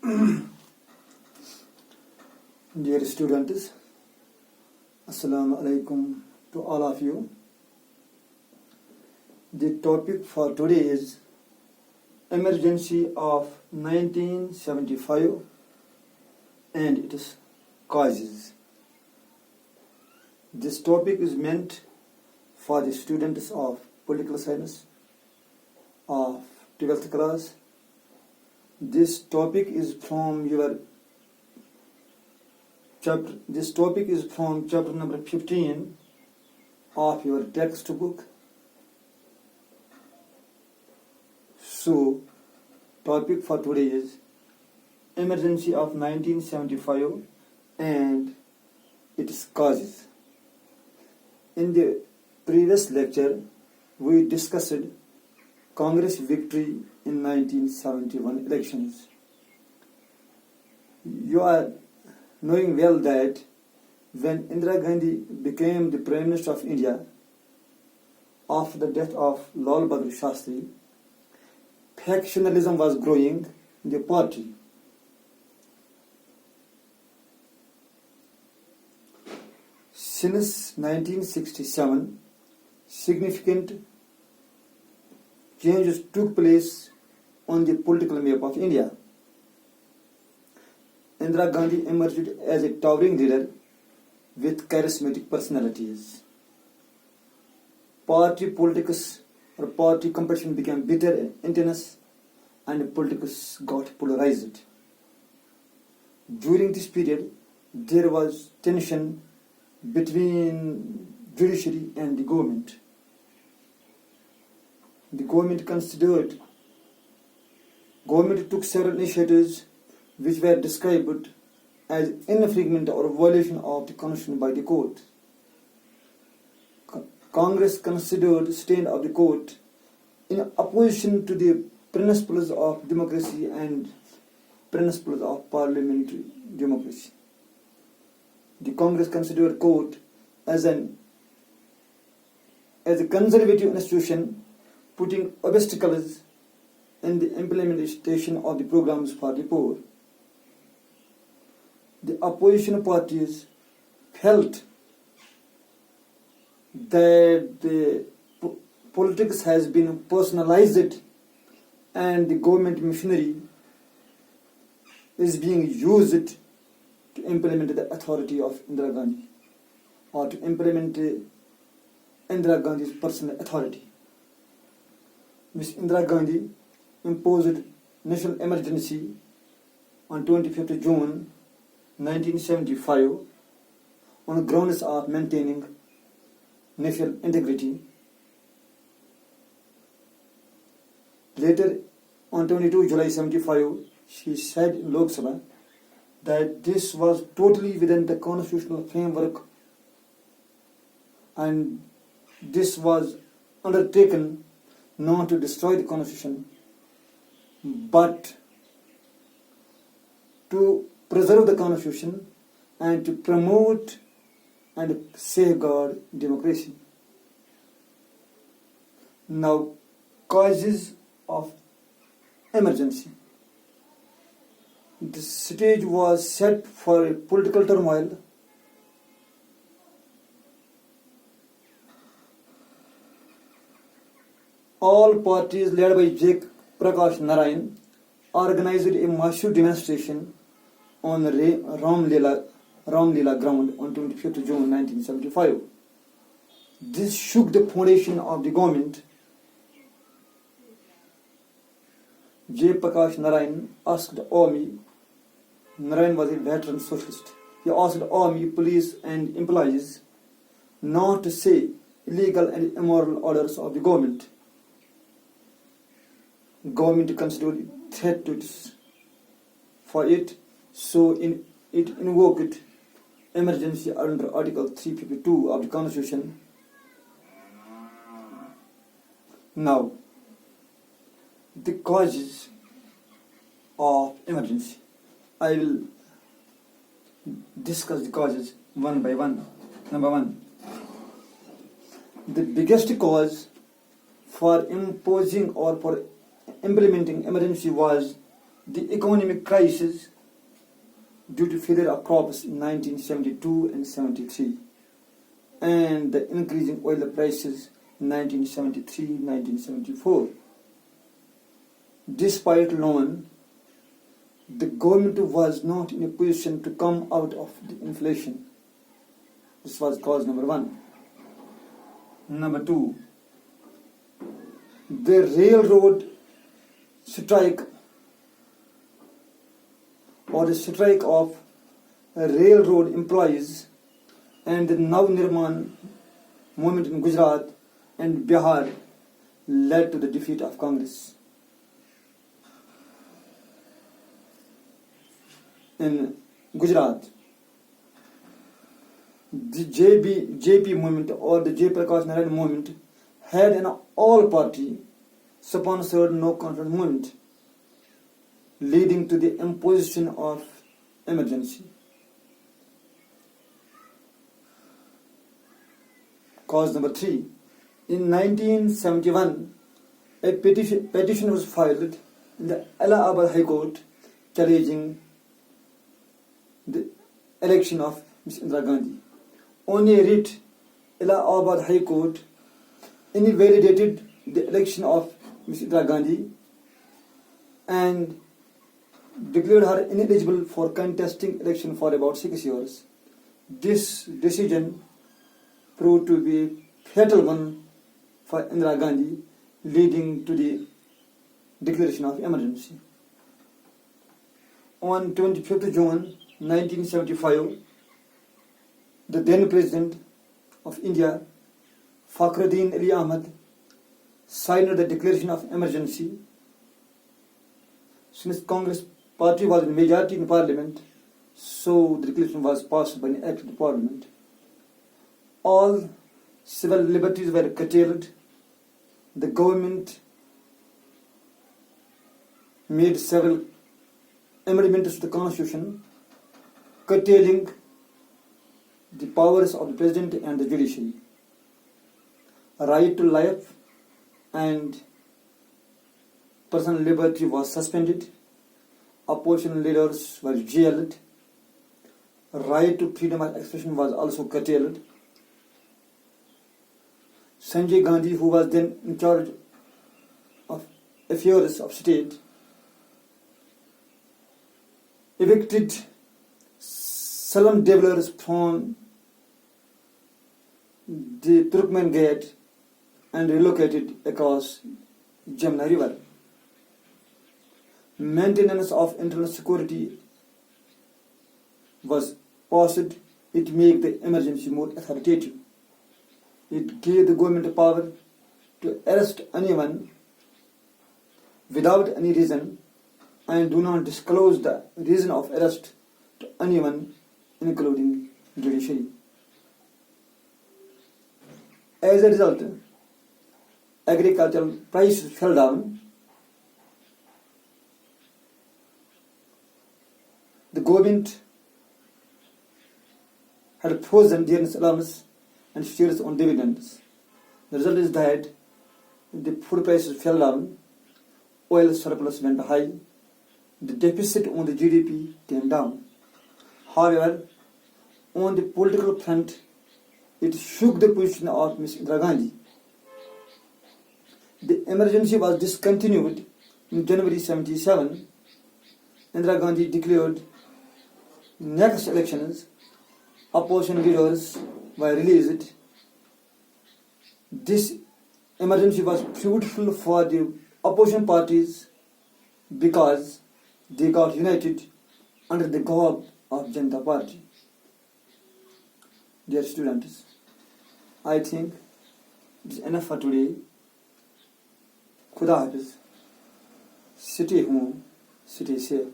Dear students, Assalamu alaikum to all of you. The topic for today is emergency of 1975 and its causes. This topic is meant for the students of political science of 12th class. This topic is from chapter number 15 of your textbook. So, topic for today is emergency of 1975 and its causes. In the previous lecture, we discussed Congress victory in 1971 elections. You are knowing well that when Indira Gandhi became the Prime Minister of India after the death of Lal Bahadur Shastri, factionalism was growing in the party. Since 1967, significant changes took place on the political map of India. Indira Gandhi emerged as a towering leader with charismatic personalities. Party politics or party competition became bitter and intense, and politics got polarized. During this period, there was tension between judiciary and the government. The government took several initiatives which were described as infringement or violation of the constitution by the court. Congress considered stand of the court in opposition to the principles of democracy and principles of parliamentary democracy. The Congress considered court as a conservative institution, putting obstacles in the implementation of the programs for the poor. The opposition parties felt that the politics has been personalized and the government machinery is being used to implement the authority of Indira Gandhi or to implement Indira Gandhi's personal authority. Ms. Indira Gandhi imposed national emergency on 25th June 1975 on grounds of maintaining national integrity. Later, on 22 July 75, she said in Lok Sabha that this was totally within the constitutional framework and this was undertaken not to destroy the constitution but to preserve the constitution and to promote and safeguard democracy. Now, causes of emergency. The stage was set for a political turmoil. All parties led by J. Prakash Narayan organized a massive demonstration on the Ram Leela ground on 25th June 1975. This shook the foundation of the government. J. Prakash Narayan asked the army, Narayan was a veteran socialist, he asked the army, police and employees not to say illegal and immoral orders of the government. Government considered it threat to it for it, so it invoked emergency under Article 352 of the Constitution. Now, the causes of emergency. I will discuss the causes one by one. Number one, the biggest cause for imposing or for implementing emergency was the economic crisis due to failure of crops in 1972 and 73, and the increasing oil prices in 1973-1974. Despite loan, the government was not in a position to come out of the inflation. This was cause number one. Number two, the railroad strike or the strike of railroad employees and the Nav-Nirman movement in Gujarat and Bihar led to the defeat of Congress. In Gujarat, the JP movement or the J. Prakash Narayan movement had an all-party sponsored no-confidence movement, leading to the imposition of emergency. Cause number three, in 1971, a petition was filed in the Allahabad High Court challenging the election of Ms. Indira Gandhi. On a writ, Allahabad High Court invalidated the election of Ms. Indira Gandhi and declared her ineligible for contesting election for about 6 years. This decision proved to be a fatal one for Indira Gandhi, leading to the declaration of emergency. On 25th June 1975, the then President of India, Fakhruddin Ali Ahmad, signed the declaration of emergency. Since Congress party was in majority in Parliament, so the declaration was passed by an act of the Parliament. All civil liberties were curtailed. The government made several amendments to the Constitution, curtailing the powers of the President and the judiciary. Right to life and personal liberty was suspended. Opposition leaders were jailed. Right to freedom of expression was also curtailed. Sanjay Gandhi, who was then in charge of affairs of state, evicted slum dwellers from the Turkmen Gate and relocated across Jamna River. Maintenance of internal security was passed. It made the emergency more authoritative. It gave the government power to arrest anyone without any reason and do not disclose the reason of arrest to anyone, including judiciary. As a result, agricultural prices fell down. The government had frozen their allowance and shares on dividends. The result is that the food prices fell down, oil surplus went high, the deficit on the GDP came down. However, on the political front, it shook the position of Ms. Indira Gandhi. The emergency was discontinued in January 1977. Indira Gandhi declared next elections. Opposition leaders were released. This emergency was fruitful for the opposition parties because they got united under the garb of Janata Party. Dear students, I think it is enough for today. Khuda Hafiz. Stay home, stay safe.